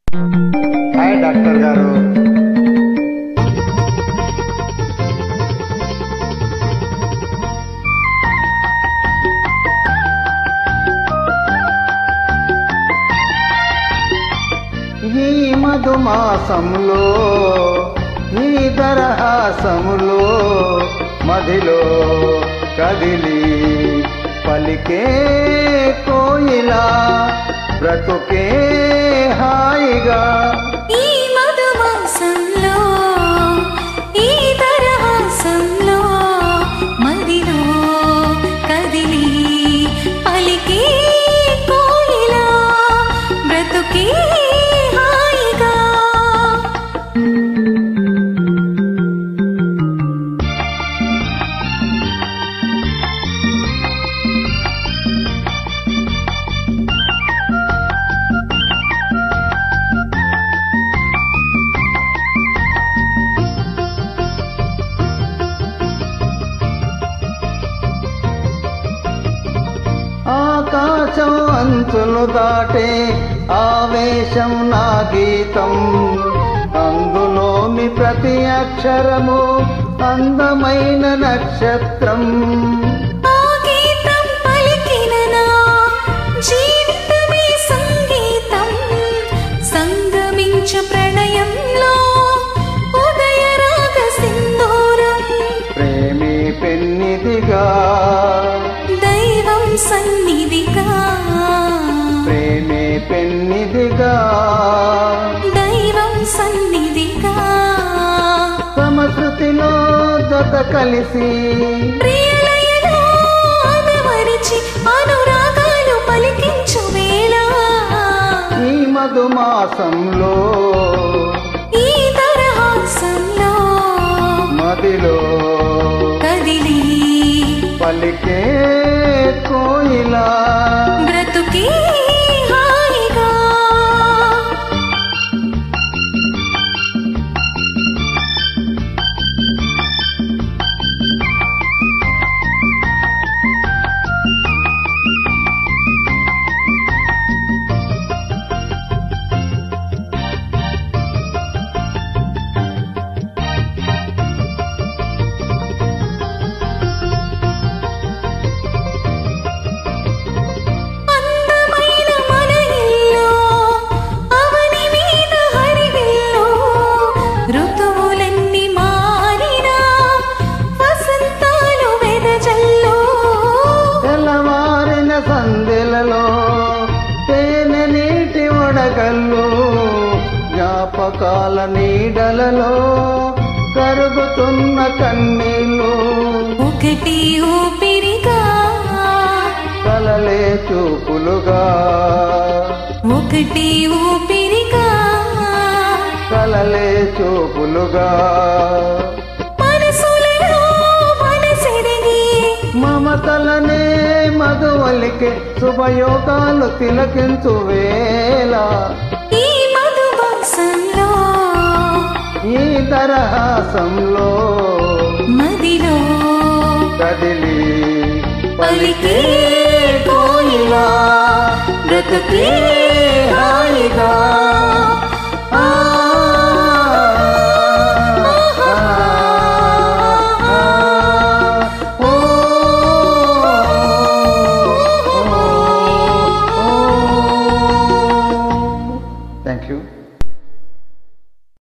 Hi doctor గారు. ఈ మధుమాసంలో ఈ దరహాసములో మదిలో కదిలి పలికే కోయిలా బ్రతుకే హాయిగా. ఈ మధుమాసంలో ఈ దరహాసంలో మదిలో కదిలి పలికే కోయిలా బ్రతుకే హాయిగా. ఆకాశం అంచులు దాటే ఆవేశం నా గీతం, అందులోని ప్రతి అక్షరము అందమైన నక్షత్రం. ఆ గీతం పలికిన నా జీవితమే సంగీతం, సంగమించు ప్రణయంలో ఉదయ రాగ సింధూరం. ప్రేమే పెన్నిదిగా దైవం సన్నిధిగా, ప్రేమే పెన్నిదిగా దైవం సన్నిధిగా. సమశృతిలో జత కలిసి ప్రియలయలో అదమరిచి అనురాగాలు పలికించు వేళ. ఈ మధుమాసంలో ఈ దరహాసంలో మదిలో కదిలి పలికే కోయిలా బ్రతుకే హాయిగా. అందమైన మన ఇల్లు అవని మీద హరివిల్లు, ఋతువులన్నీ మారినా వసంతాలు వెదజల్లు. తెల్లవారిన సందెలలో తేనె నీటి ఒడగల్లు, జ్ఞాపకాల నీడలలో కరుగుతున్న కన్నీళ్ళు. ఒకటి ఊపిరిగా కలలే చూపులుగా, ఒకటి ఊపిరిగా కలలే చూపులుగా. మనసులలో మనసెరిగి మమతలనే మధువలికే శుభయోగాలు తిలకించు వేళ. ఈ మధుమాసంలో ఈ దరహాసంలో మదిలో కదిలి పలికే కోయిలా బ్రతుకే హాయిగా. Thank you.